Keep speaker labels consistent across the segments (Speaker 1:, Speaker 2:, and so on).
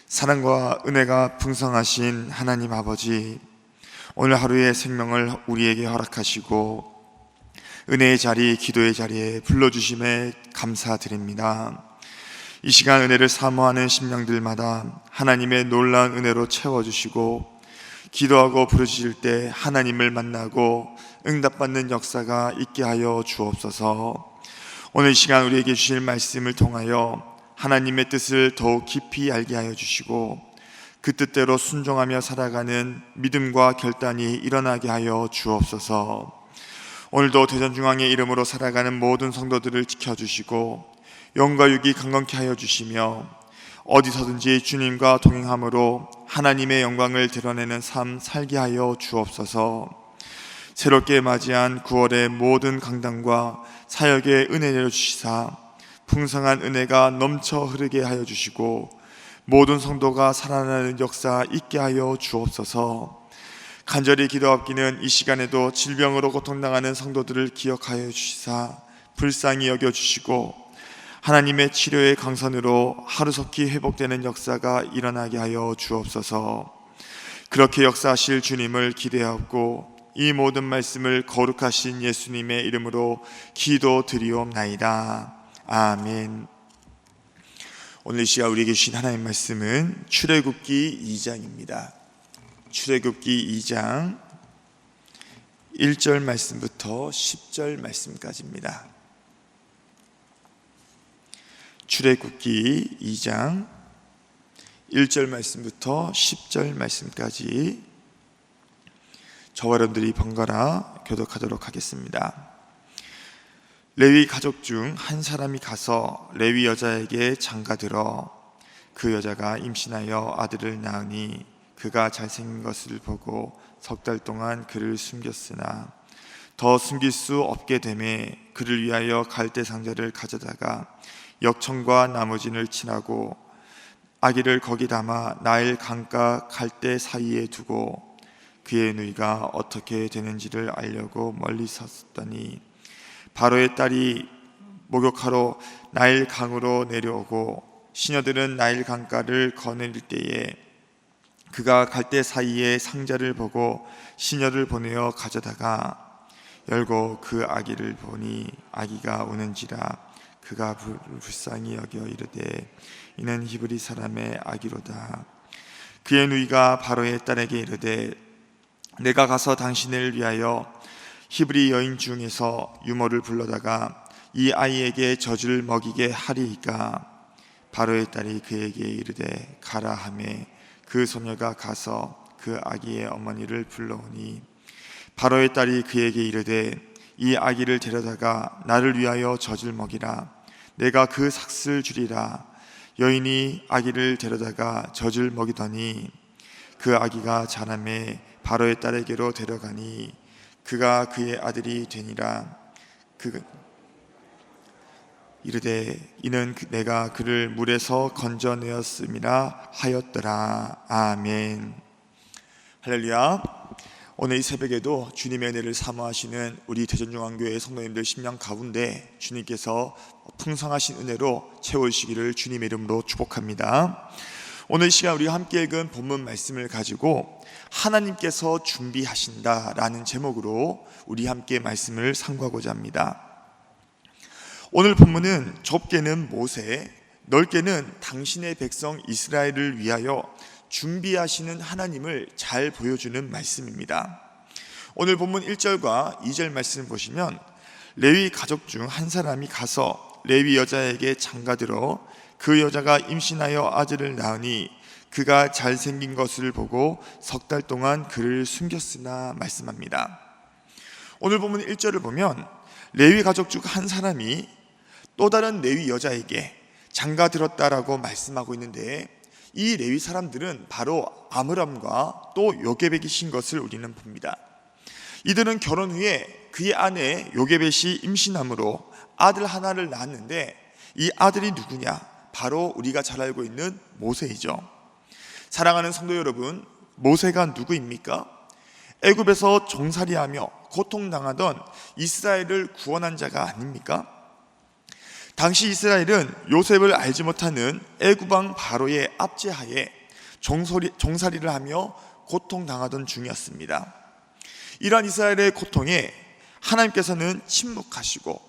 Speaker 1: 사랑과 은혜가 풍성하신 하나님 아버지, 오늘 하루의 생명을 우리에게 허락하시고 은혜의 자리, 기도의 자리에 불러주심에 감사드립니다. 이 시간 은혜를 사모하는 심령들마다 하나님의 놀라운 은혜로 채워주시고, 기도하고 부르실 때 하나님을 만나고 응답받는 역사가 있게 하여 주옵소서. 오늘 이 시간 우리에게 주실 말씀을 통하여 하나님의 뜻을 더욱 깊이 알게 하여 주시고, 그 뜻대로 순종하며 살아가는 믿음과 결단이 일어나게 하여 주옵소서. 오늘도 대전중앙의 이름으로 살아가는 모든 성도들을 지켜주시고 영과 육이 강건케 하여 주시며, 어디서든지 주님과 동행함으로 하나님의 영광을 드러내는 삶 살게 하여 주옵소서. 새롭게 맞이한 9월의 모든 강단과 사역에 은혜 내려주시사 풍성한 은혜가 넘쳐 흐르게 하여 주시고, 모든 성도가 살아나는 역사 있게 하여 주옵소서. 간절히 기도하옵기는 이 시간에도 질병으로 고통당하는 성도들을 기억하여 주시사 불쌍히 여겨주시고, 하나님의 치료의 강선으로 하루속히 회복되는 역사가 일어나게 하여 주옵소서. 그렇게 역사하실 주님을 기대하고 이 모든 말씀을 거룩하신 예수님의 이름으로 기도드리옵나이다. 아멘. 오늘 이 시간 우리에게 주신 하나님의 말씀은 출애굽기 2장입니다. 출애굽기 2장 1절 말씀부터 10절 말씀까지입니다. 출애굽기 2장 1절 말씀부터 10절 말씀까지 저와 여러분들이 번갈아 교독하도록 하겠습니다. 레위 가족 중 한 사람이 가서 레위 여자에게 장가들어 그 여자가 임신하여 아들을 낳으니 그가 잘생긴 것을 보고 3달 동안 그를 숨겼으나 더 숨길 수 없게 되매 그를 위하여 갈대 상자를 가져다가 역청과 나무진을 칠하고 아기를 거기 담아 나일 강가 갈대 사이에 두고 그의 누이가 어떻게 되는지를 알려고 멀리 섰더니 바로의 딸이 목욕하러 나일 강으로 내려오고 시녀들은 나일 강가를 거닐 때에 그가 갈대 사이에 상자를 보고 시녀를 보내어 가져다가 열고 그 아기를 보니 아기가 우는지라 그가 불쌍히 여겨 이르되 이는 히브리 사람의 아기로다. 그의 누이가 바로의 딸에게 이르되 내가 가서 당신을 위하여 히브리 여인 중에서 유모를 불러다가 이 아이에게 젖을 먹이게 하리이까. 바로의 딸이 그에게 이르되 가라 하매 그 소녀가 가서 그 아기의 어머니를 불러오니 바로의 딸이 그에게 이르되 이 아기를 데려다가 나를 위하여 젖을 먹이라. 내가 그 삭슬 주리라. 여인이 아기를 데려다가 젖을 먹이더니 그 아기가 자라매 바로의 딸에게로 데려가니 그가 그의 아들이 되니라. 이르되 이는 내가 그를 물에서 건져내었음이라 하였더라. 아멘. 할렐루야. 오늘 이 새벽에도 주님의 은혜를 사모하시는 우리 대전중앙교회 성도님들 심령 가운데 주님께서 풍성하신 은혜로 채워주시기를 주님의 이름으로 축복합니다. 오늘 이 시간 우리가 함께 읽은 본문 말씀을 가지고 하나님께서 준비하신다라는 제목으로 우리 함께 말씀을 상고하고자 합니다. 오늘 본문은 좁게는 모세, 넓게는 당신의 백성 이스라엘을 위하여 준비하시는 하나님을 잘 보여주는 말씀입니다. 오늘 본문 1절과 2절 말씀을 보시면 레위 가족 중 한 사람이 가서 레위 여자에게 장가들어 그 여자가 임신하여 아들을 낳으니 그가 잘생긴 것을 보고 3달 동안 그를 숨겼으나 말씀합니다. 오늘 본문 1절을 보면 레위 가족 중 한 사람이 또 다른 레위 여자에게 장가들었다라고 말씀하고 있는데, 이 레위 사람들은 바로 아므람과 또 요게벳이신 것을 우리는 봅니다. 이들은 결혼 후에 그의 아내 요게벳이 임신함으로 아들 하나를 낳았는데, 이 아들이 누구냐? 바로 우리가 잘 알고 있는 모세이죠. 사랑하는 성도 여러분, 모세가 누구입니까? 애굽에서 종살이하며 고통당하던 이스라엘을 구원한 자가 아닙니까? 당시 이스라엘은 요셉을 알지 못하는 애굽왕 바로의 압제하에 종살이를 하며 고통당하던 중이었습니다. 이러한 이스라엘의 고통에 하나님께서는 침묵하시고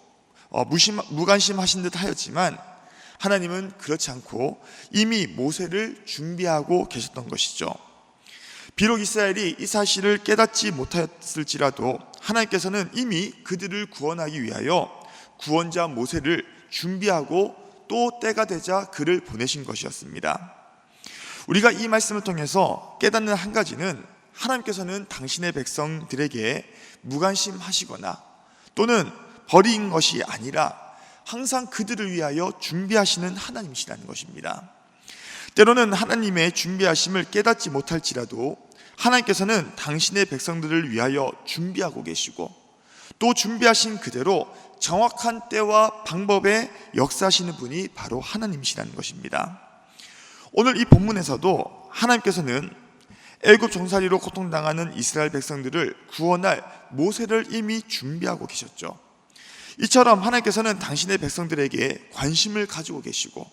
Speaker 1: 무관심하신 듯 하였지만 하나님은 그렇지 않고 이미 모세를 준비하고 계셨던 것이죠. 비록 이스라엘이 이 사실을 깨닫지 못했을지라도 하나님께서는 이미 그들을 구원하기 위하여 구원자 모세를 준비하고 또 때가 되자 그를 보내신 것이었습니다. 우리가 이 말씀을 통해서 깨닫는 한 가지는 하나님께서는 당신의 백성들에게 무관심하시거나 또는 버린 것이 아니라 항상 그들을 위하여 준비하시는 하나님이시라는 것입니다. 때로는 하나님의 준비하심을 깨닫지 못할지라도 하나님께서는 당신의 백성들을 위하여 준비하고 계시고 또 준비하신 그대로 정확한 때와 방법에 역사하시는 분이 바로 하나님이시라는 것입니다. 오늘 이 본문에서도 하나님께서는 애굽 종살이로 고통당하는 이스라엘 백성들을 구원할 모세를 이미 준비하고 계셨죠. 이처럼 하나님께서는 당신의 백성들에게 관심을 가지고 계시고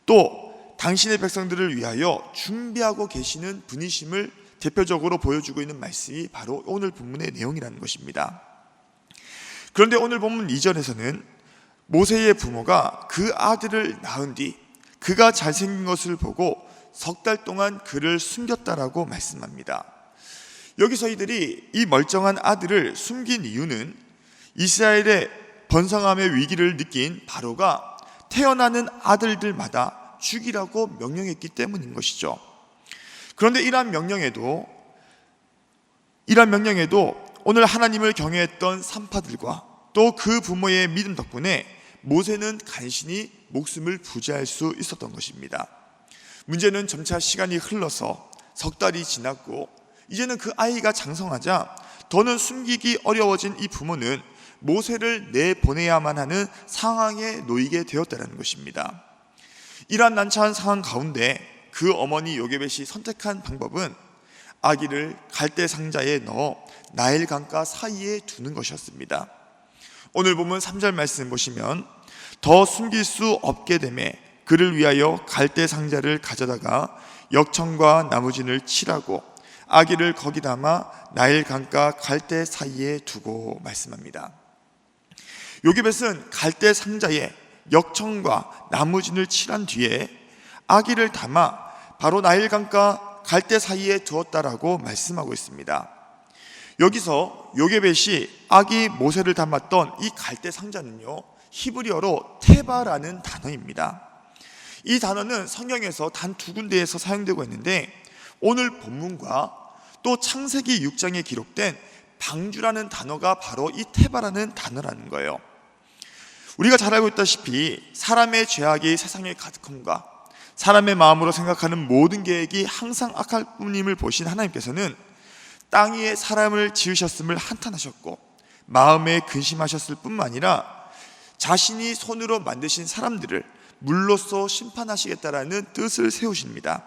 Speaker 1: 또 당신의 백성들을 위하여 준비하고 계시는 분이심을 대표적으로 보여주고 있는 말씀이 바로 오늘 본문의 내용이라는 것입니다. 그런데 오늘 본문 2절에서는 모세의 부모가 그 아들을 낳은 뒤 그가 잘생긴 것을 보고 석 달 동안 그를 숨겼다라고 말씀합니다. 여기서 이들이 이 멀쩡한 아들을 숨긴 이유는 이스라엘의 번성함의 위기를 느낀 바로가 태어나는 아들들마다 죽이라고 명령했기 때문인 것이죠. 그런데 이러한 명령에도 오늘 하나님을 경외했던 산파들과 또 그 부모의 믿음 덕분에 모세는 간신히 목숨을 부지할 수 있었던 것입니다. 문제는 점차 시간이 흘러서 석 달이 지났고 이제는 그 아이가 장성하자 더는 숨기기 어려워진 이 부모는 모세를 내보내야만 하는 상황에 놓이게 되었다는 것입니다. 이러한 난처한 상황 가운데 그 어머니 요게벳이 선택한 방법은 아기를 갈대 상자에 넣어 나일 강가 사이에 두는 것이었습니다. 오늘 보면 3절 말씀 보시면 더 숨길 수 없게 되매 그를 위하여 갈대 상자를 가져다가 역청과 나무진을 칠하고 아기를 거기 담아 나일 강가 갈대 사이에 두고 말씀합니다. 요게벳은 갈대 상자에 역청과 나무진을 칠한 뒤에 아기를 담아 바로 나일 강가 갈대 사이에 두었다라고 말씀하고 있습니다. 여기서 요게벳이 아기 모세를 담았던 이 갈대 상자는요, 히브리어로 테바라는 단어입니다. 이 단어는 성경에서 단 2군데에서 사용되고 있는데 오늘 본문과 또 창세기 6장에 기록된 방주라는 단어가 바로 이 테바라는 단어라는 거예요. 우리가 잘 알고 있다시피 사람의 죄악이 세상에 가득함과 사람의 마음으로 생각하는 모든 계획이 항상 악할 뿐임을 보신 하나님께서는 땅 위에 사람을 지으셨음을 한탄하셨고 마음에 근심하셨을 뿐만 아니라 자신이 손으로 만드신 사람들을 물로써 심판하시겠다라는 뜻을 세우십니다.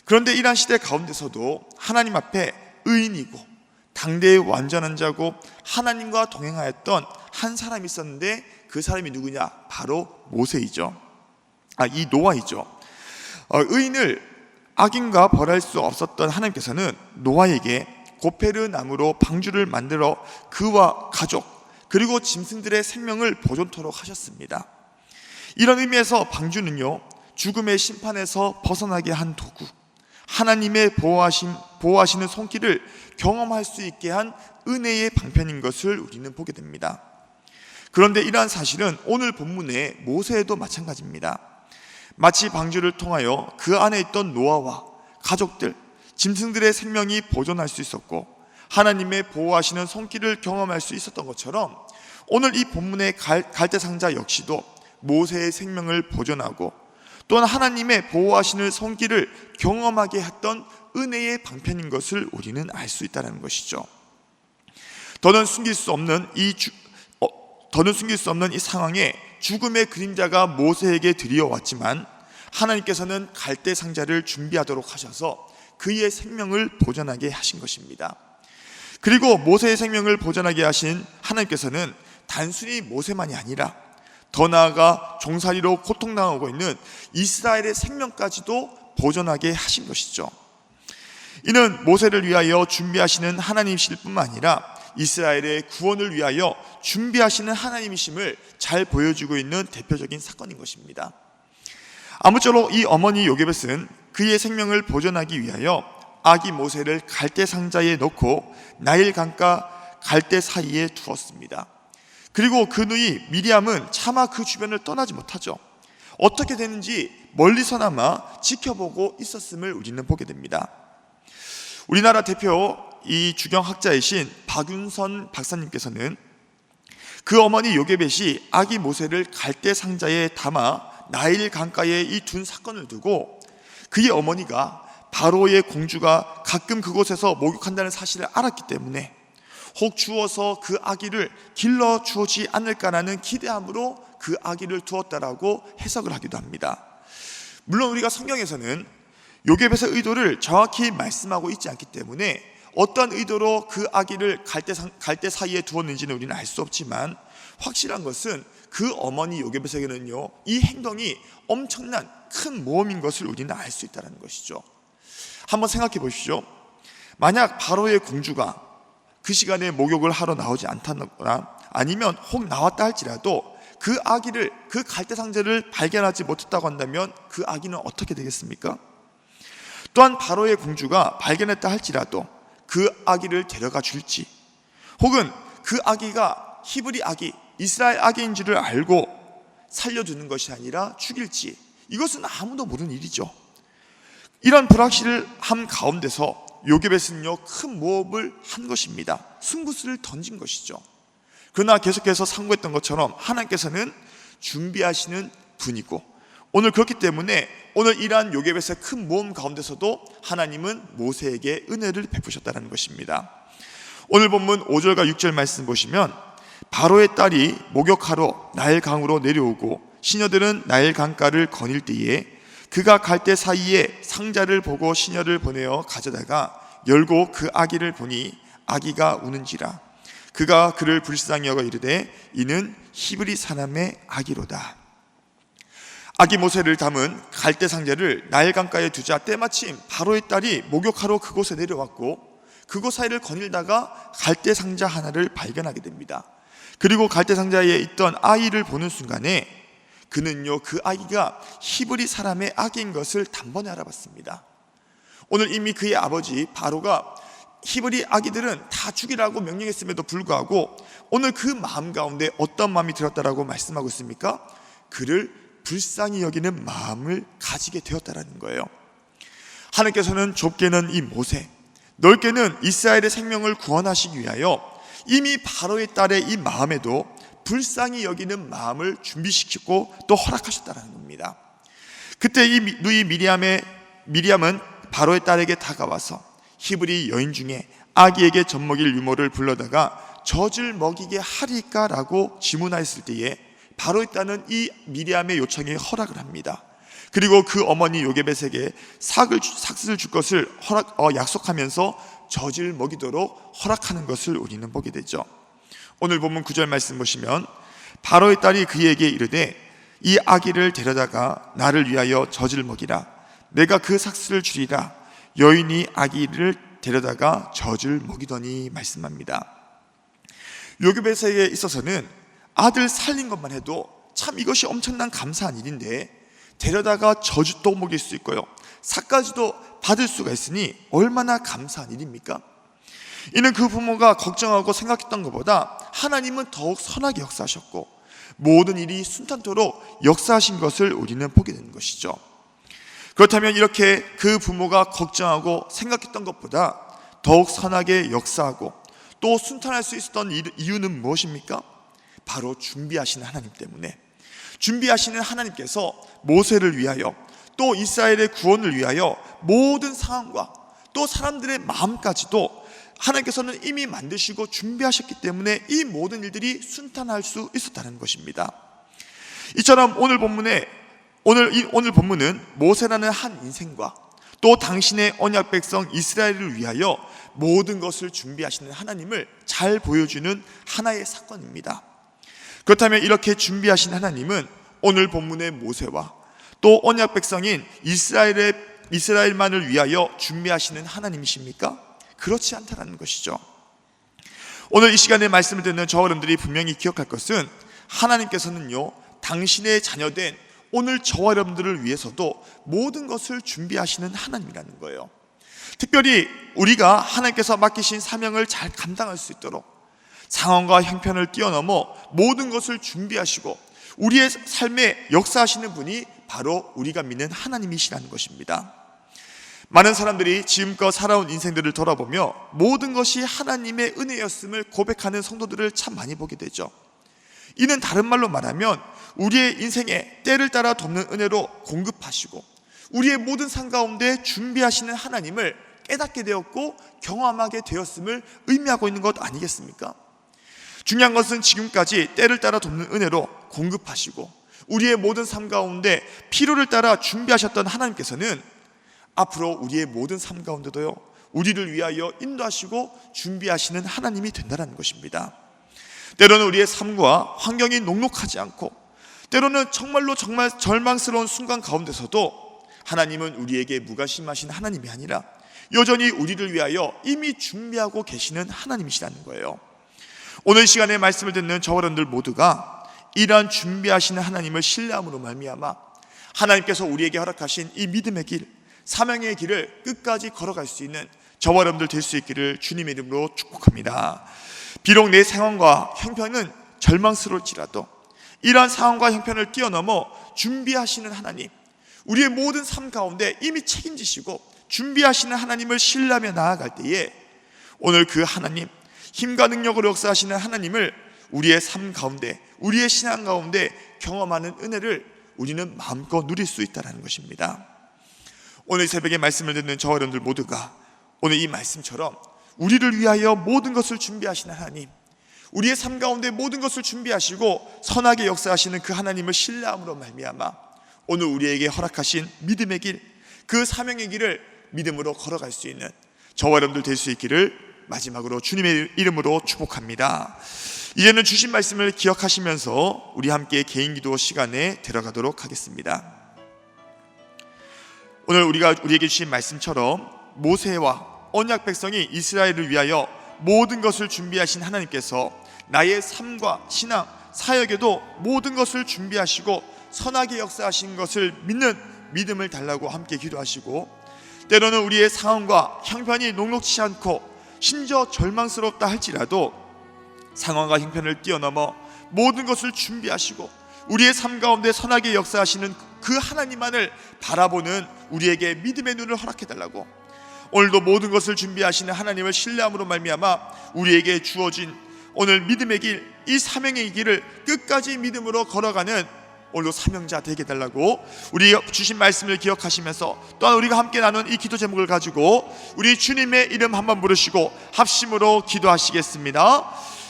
Speaker 1: 그런데 이러한 시대 가운데서도 하나님 앞에 의인이고 당대의 완전한 자고 하나님과 동행하였던 한 사람이 있었는데 그 사람이 누구냐? 바로 모세이죠. 이 노아이죠. 의인을 악인과 벌할 수 없었던 하나님께서는 노아에게 고페르 나무로 방주를 만들어 그와 가족 그리고 짐승들의 생명을 보존토록 하셨습니다. 이런 의미에서 방주는요, 죽음의 심판에서 벗어나게 한 도구, 하나님의 보호하시는 손길을 경험할 수 있게 한 은혜의 방편인 것을 우리는 보게 됩니다. 그런데 이러한 사실은 오늘 본문의 모세에도 마찬가지입니다. 마치 방주를 통하여 그 안에 있던 노아와 가족들, 짐승들의 생명이 보존할 수 있었고 하나님의 보호하시는 손길을 경험할 수 있었던 것처럼 오늘 이 본문의 갈대 상자 역시도 모세의 생명을 보존하고 또한 하나님의 보호하시는 손길을 경험하게 했던 은혜의 방편인 것을 우리는 알 수 있다는 것이죠. 더는 숨길 수 없는 이 상황에 죽음의 그림자가 모세에게 드리어왔지만 하나님께서는 갈대 상자를 준비하도록 하셔서 그의 생명을 보존하게 하신 것입니다. 그리고 모세의 생명을 보존하게 하신 하나님께서는 단순히 모세만이 아니라 더 나아가 종살이로 고통당하고 있는 이스라엘의 생명까지도 보존하게 하신 것이죠. 이는 모세를 위하여 준비하시는 하나님이실 뿐만 아니라 이스라엘의 구원을 위하여 준비하시는 하나님이심을 잘 보여주고 있는 대표적인 사건인 것입니다. 아무쪼록 이 어머니 요게벳은 그의 생명을 보존하기 위하여 아기 모세를 갈대 상자에 넣고 나일 강가 갈대 사이에 두었습니다. 그리고 그 누이 미리암은 차마 그 주변을 떠나지 못하죠. 어떻게 되는지 멀리서나마 지켜보고 있었음을 우리는 보게 됩니다. 우리나라 대표 이 주경학자이신 박윤선 박사님께서는 그 어머니 요게벳이 아기 모세를 갈대 상자에 담아 나일 강가에 이 둔 사건을 두고 그의 어머니가 바로의 공주가 가끔 그곳에서 목욕한다는 사실을 알았기 때문에 혹 주어서 그 아기를 길러 주지 않을까라는 기대함으로 그 아기를 두었다라고 해석을 하기도 합니다. 물론 우리가 성경에서는 요게벳의 의도를 정확히 말씀하고 있지 않기 때문에 어떤 의도로 그 아기를 갈대 사이에 두었는지는 우리는 알 수 없지만 확실한 것은 그 어머니 요게벳에게는요, 이 행동이 엄청난 큰 모험인 것을 우리는 알 수 있다는 것이죠. 한번 생각해 보십시오. 만약 바로의 공주가 그 시간에 목욕을 하러 나오지 않다거나 아니면 혹 나왔다 할지라도 그 아기를, 그 갈대 상자를 발견하지 못했다고 한다면 그 아기는 어떻게 되겠습니까? 또한 바로의 공주가 발견했다 할지라도 그 아기를 데려가 줄지, 혹은 그 아기가 히브리 아기, 이스라엘 아기인 줄을 알고 살려두는 것이 아니라 죽일지, 이것은 아무도 모르는 일이죠. 이런 불확실함 가운데서 요게벳은요, 큰 모험을 한 것입니다. 승부수를 던진 것이죠. 그러나 계속해서 상고했던 것처럼 하나님께서는 준비하시는 분이고, 오늘 그렇기 때문에 오늘 이러한 요게벳의 큰 모험 가운데서도 하나님은 모세에게 은혜를 베푸셨다는 것입니다. 오늘 본문 5절과 6절 말씀 보시면 바로의 딸이 목욕하러 나일 강으로 내려오고 시녀들은 나일 강가를 거닐 때에 그가 갈대 사이에 상자를 보고 시녀를 보내어 가져다가 열고 그 아기를 보니 아기가 우는지라. 그가 그를 불쌍히 여겨 이르되 이는 히브리 사람의 아기로다. 아기 모세를 담은 갈대 상자를 나일 강가에 두자 때마침 바로의 딸이 목욕하러 그곳에 내려왔고 그곳 사이를 거닐다가 갈대 상자 하나를 발견하게 됩니다. 그리고 갈대 상자에 있던 아이를 보는 순간에 그는요, 그 아기가 히브리 사람의 아기인 것을 단번에 알아봤습니다. 오늘 이미 그의 아버지 바로가 히브리 아기들은 다 죽이라고 명령했음에도 불구하고 오늘 그 마음 가운데 어떤 마음이 들었다라고 말씀하고 있습니까? 그를 불쌍히 여기는 마음을 가지게 되었다라는 거예요. 하나님께서는 좁게는 이 모세, 넓게는 이스라엘의 생명을 구원하시기 위하여 이미 바로의 딸의 이 마음에도 불쌍히 여기는 마음을 준비시키고 또 허락하셨다는 겁니다. 그때 이 누이 미리암은 바로의 딸에게 다가와서 히브리 여인 중에 아기에게 젖먹일 유모를 불러다가 젖을 먹이게 하리까라고 질문하였을 때에 바로의 딸은 이 미리암의 요청에 허락을 합니다. 그리고 그 어머니 요게벳에게 삭슬을 줄 것을 약속하면서 젖을 먹이도록 허락하는 것을 우리는 보게 되죠. 오늘 본문 9절 말씀 보시면 바로의 딸이 그에게 이르되 이 아기를 데려다가 나를 위하여 젖을 먹이라. 내가 그 삭슬을 주리라. 여인이 아기를 데려다가 젖을 먹이더니 말씀합니다. 요게벳에게 있어서는 아들 살린 것만 해도 참 이것이 엄청난 감사한 일인데 데려다가 젖도 먹일 수 있고요, 삭까지도 받을 수가 있으니 얼마나 감사한 일입니까? 이는 그 부모가 걱정하고 생각했던 것보다 하나님은 더욱 선하게 역사하셨고 모든 일이 순탄토록 역사하신 것을 우리는 보게 되는 것이죠. 그렇다면 이렇게 그 부모가 걱정하고 생각했던 것보다 더욱 선하게 역사하고 또 순탄할 수 있었던 이유는 무엇입니까? 바로 준비하시는 하나님 때문에, 준비하시는 하나님께서 모세를 위하여 또 이스라엘의 구원을 위하여 모든 상황과 또 사람들의 마음까지도 하나님께서는 이미 만드시고 준비하셨기 때문에 이 모든 일들이 순탄할 수 있었다는 것입니다. 이처럼 오늘 본문은 모세라는 한 인생과 또 당신의 언약 백성 이스라엘을 위하여 모든 것을 준비하시는 하나님을 잘 보여주는 하나의 사건입니다. 그렇다면 이렇게 준비하신 하나님은 오늘 본문의 모세와 또 언약 백성인 이스라엘만을 위하여 준비하시는 하나님이십니까? 그렇지 않다는 것이죠. 오늘 이 시간에 말씀을 듣는 저와 여러분들이 분명히 기억할 것은 하나님께서는요, 당신의 자녀된 오늘 저와 여러분들을 위해서도 모든 것을 준비하시는 하나님이라는 거예요. 특별히 우리가 하나님께서 맡기신 사명을 잘 감당할 수 있도록 상황과 형편을 뛰어넘어 모든 것을 준비하시고 우리의 삶에 역사하시는 분이 바로 우리가 믿는 하나님이시라는 것입니다. 많은 사람들이 지금껏 살아온 인생들을 돌아보며 모든 것이 하나님의 은혜였음을 고백하는 성도들을 참 많이 보게 되죠. 이는 다른 말로 말하면 우리의 인생에 때를 따라 돕는 은혜로 공급하시고 우리의 모든 삶 가운데 준비하시는 하나님을 깨닫게 되었고 경험하게 되었음을 의미하고 있는 것 아니겠습니까? 중요한 것은 지금까지 때를 따라 돕는 은혜로 공급하시고 우리의 모든 삶 가운데 필요를 따라 준비하셨던 하나님께서는 앞으로 우리의 모든 삶 가운데도요, 우리를 위하여 인도하시고 준비하시는 하나님이 된다는 것입니다. 때로는 우리의 삶과 환경이 녹록하지 않고 때로는 정말 절망스러운 순간 가운데서도 하나님은 우리에게 무관심하신 하나님이 아니라 여전히 우리를 위하여 이미 준비하고 계시는 하나님이시라는 거예요. 오늘 시간에 말씀을 듣는 저와 여러분들 모두가 이러한 준비하시는 하나님을 신뢰함으로 말미암아 하나님께서 우리에게 허락하신 이 믿음의 길, 사명의 길을 끝까지 걸어갈 수 있는 저와 여러분들 될 수 있기를 주님의 이름으로 축복합니다. 비록 내 상황과 형편은 절망스러울지라도 이러한 상황과 형편을 뛰어넘어 준비하시는 하나님, 우리의 모든 삶 가운데 이미 책임지시고 준비하시는 하나님을 신뢰하며 나아갈 때에 오늘 그 하나님, 힘과 능력으로 역사하시는 하나님을 우리의 삶 가운데, 우리의 신앙 가운데 경험하는 은혜를 우리는 마음껏 누릴 수 있다는 것입니다. 오늘 새벽에 말씀을 듣는 저와 여러분들 모두가 오늘 이 말씀처럼 우리를 위하여 모든 것을 준비하시는 하나님, 우리의 삶 가운데 모든 것을 준비하시고 선하게 역사하시는 그 하나님을 신뢰함으로 말미암아 오늘 우리에게 허락하신 믿음의 길, 그 사명의 길을 믿음으로 걸어갈 수 있는 저와 여러분들 될 수 있기를 마지막으로 주님의 이름으로 축복합니다. 이제는 주신 말씀을 기억하시면서 우리 함께 개인 기도 시간에 들어가도록 하겠습니다. 오늘 우리에게 주신 말씀처럼 모세와 언약 백성이 이스라엘을 위하여 모든 것을 준비하신 하나님께서 나의 삶과 신앙, 사역에도 모든 것을 준비하시고 선하게 역사하신 것을 믿는 믿음을 달라고 함께 기도하시고, 때로는 우리의 상황과 형편이 녹록치 않고 심지어 절망스럽다 할지라도 상황과 형편을 뛰어넘어 모든 것을 준비하시고 우리의 삶 가운데 선하게 역사하시는 그 하나님만을 바라보는 우리에게 믿음의 눈을 허락해달라고, 오늘도 모든 것을 준비하시는 하나님을 신뢰함으로 말미암아 우리에게 주어진 오늘 믿음의 길, 이 사명의 길을 끝까지 믿음으로 걸어가는 오늘도 사명자 되게 해달라고 우리 주신 말씀을 기억하시면서 또한 우리가 함께 나눈 이 기도 제목을 가지고 우리 주님의 이름 한번 부르시고 합심으로 기도하시겠습니다.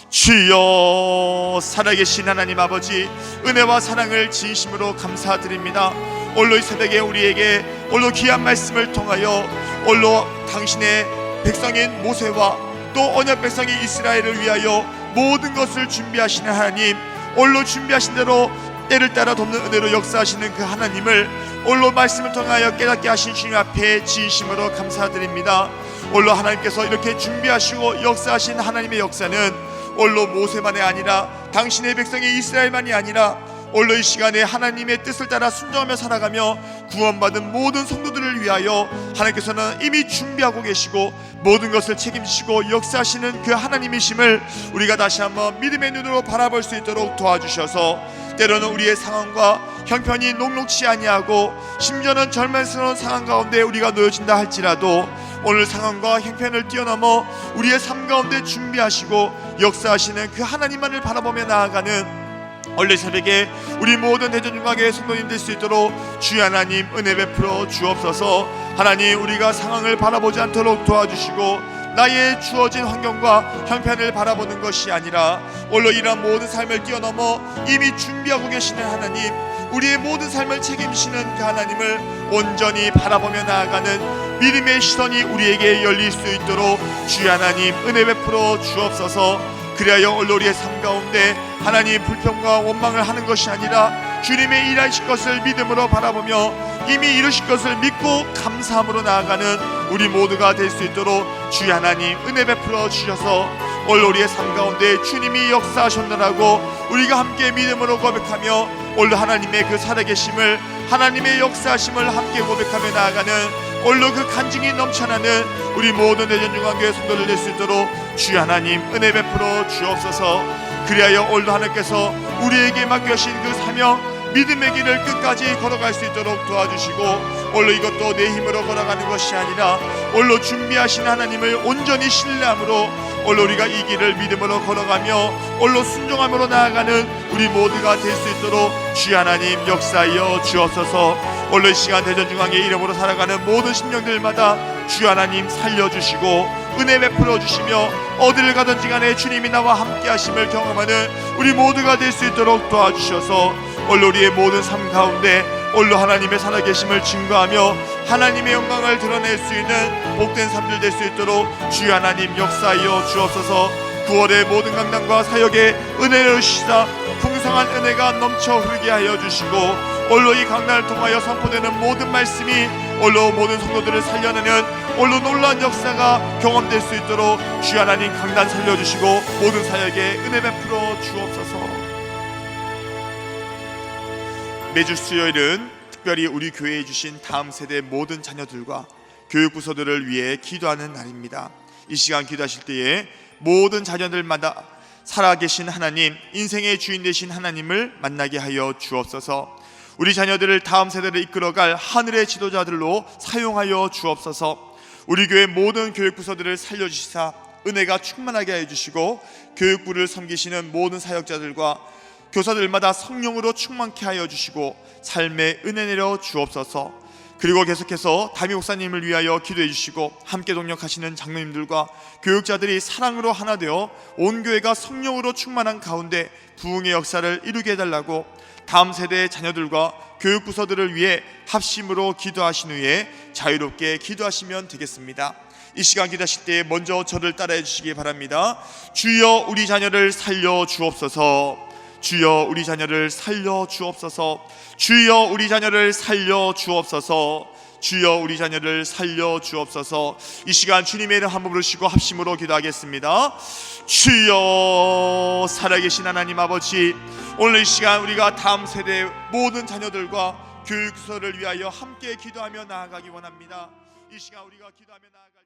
Speaker 1: 주여, 살아계신 하나님 아버지, 은혜와 사랑을 진심으로 감사드립니다. 오늘 이 새벽에 우리에게 오늘 귀한 말씀을 통하여 오늘 당신의 백성인 모세와 또 언약 백성이 이스라엘을 위하여 모든 것을 준비하시는 하나님, 오늘 준비하신 대로 때를 따라 돕는 은혜로 역사하시는 그 하나님을 오늘 말씀을 통하여 깨닫게 하신 주님 앞에 진심으로 감사드립니다. 오늘 하나님께서 이렇게 준비하시고 역사하신 하나님의 역사는 오늘 모세만이 아니라 당신의 백성이 이스라엘만이 아니라 오늘 이 시간에 하나님의 뜻을 따라 순종하며 살아가며 구원받은 모든 성도들을 위하여 하나님께서는 이미 준비하고 계시고 모든 것을 책임지시고 역사하시는 그 하나님이심을 우리가 다시 한번 믿음의 눈으로 바라볼 수 있도록 도와주셔서, 때로는 우리의 상황과 형편이 녹록치 아니하고 심지어는 절망스러운 상황 가운데 우리가 놓여진다 할지라도 오늘 상황과 형편을 뛰어넘어 우리의 삶 가운데 준비하시고 역사하시는 그 하나님만을 바라보며 나아가는 오늘 새벽에 우리 모든 대전중앙교회 성도님 될 수 있도록 주의 하나님 은혜 베풀어 주옵소서. 하나님, 우리가 상황을 바라보지 않도록 도와주시고 나의 주어진 환경과 형편을 바라보는 것이 아니라 오늘 이러한 모든 삶을 뛰어넘어 이미 준비하고 계시는 하나님, 우리의 모든 삶을 책임지시는 그 하나님을 온전히 바라보며 나아가는 믿음의 시선이 우리에게 열릴 수 있도록 주의 하나님 은혜 베풀어 주옵소서. 그리하여 오늘 우리의 삶 가운데 하나님 불평과 원망을 하는 것이 아니라 주님의 일하실 것을 믿음으로 바라보며 이미 이루실 것을 믿고 감사함으로 나아가는 우리 모두가 될 수 있도록 주의 하나님 은혜 베풀어 주셔서 오늘 우리의 삶 가운데 주님이 역사하셨느라고 우리가 함께 믿음으로 고백하며 오늘 하나님의 그 살아계심을, 하나님의 역사하심을 함께 고백하며 나아가는 오늘로 그 간증이 넘쳐나는 우리 모든 대전중앙교회 성도들 될 수 있도록 주의 하나님 은혜 베풀어 주옵소서. 그리하여 오늘도 하나님께서 우리에게 맡겨신 그 사명, 믿음의 길을 끝까지 걸어갈 수 있도록 도와주시고, 오늘 이것도 내 힘으로 걸어가는 것이 아니라 오늘로 준비하신 하나님을 온전히 신뢰함으로 오늘 우리가 이 길을 믿음으로 걸어가며 오늘로 순종함으로 나아가는 우리 모두가 될 수 있도록 주의 하나님 역사하여 주옵소서. 오늘 시간 대전중앙의 이름으로 살아가는 모든 심령들마다 주의 하나님 살려주시고 은혜 베풀어 주시며 어디를 가든지 간에 주님이 나와 함께 하심을 경험하는 우리 모두가 될 수 있도록 도와주셔서 오늘 우리의 모든 삶 가운데 오늘로 하나님의 살아계심을 증거하며 하나님의 영광을 드러낼 수 있는 복된 삶들 될 수 있도록 주의 하나님 역사하여 주옵소서. 9월의 모든 강단과 사역에 은혜를 주시사 풍성한 은혜가 넘쳐 흐르게 하여 주시고, 오늘로 이 강단을 통하여 선포되는 모든 말씀이 오늘로 모든 성도들을 살려내는 오늘로 놀라운 역사가 경험될 수 있도록 주의 하나님 강단 살려주시고 모든 사역에 은혜 베풀어 주옵소서. 매주 수요일은 특별히 우리 교회에 주신 다음 세대 모든 자녀들과 교육부서들을 위해 기도하는 날입니다. 이 시간 기도하실 때에 모든 자녀들마다 살아계신 하나님, 인생의 주인 되신 하나님을 만나게 하여 주옵소서. 우리 자녀들을 다음 세대를 이끌어갈 하늘의 지도자들로 사용하여 주옵소서. 우리 교회 모든 교육부서들을 살려주시사 은혜가 충만하게 하여 주시고, 교육부를 섬기시는 모든 사역자들과 교사들마다 성령으로 충만케 하여 주시고 삶에 은혜 내려 주옵소서. 그리고 계속해서 담임 목사님을 위하여 기도해 주시고 함께 동역하시는 장로님들과 교육자들이 사랑으로 하나 되어 온 교회가 성령으로 충만한 가운데 부흥의 역사를 이루게 해달라고 다음 세대의 자녀들과 교육부서들을 위해 합심으로 기도하신 후에 자유롭게 기도하시면 되겠습니다. 이 시간 기도하실 때 먼저 저를 따라해 주시기 바랍니다. 주여 우리 자녀를 살려 주옵소서. 주여 우리 자녀를 살려 주옵소서. 주여 우리 자녀를 살려 주옵소서. 주여 우리 자녀를 살려 주옵소서. 이 시간 주님의 이름 한번 부르시고 합심으로 기도하겠습니다. 주여 살아계신 하나님 아버지, 오늘 이 시간 우리가 다음 세대 모든 자녀들과 교육서를 위하여 함께 기도하며 나아가기 원합니다. 이 시간 우리가 기도하며 나아가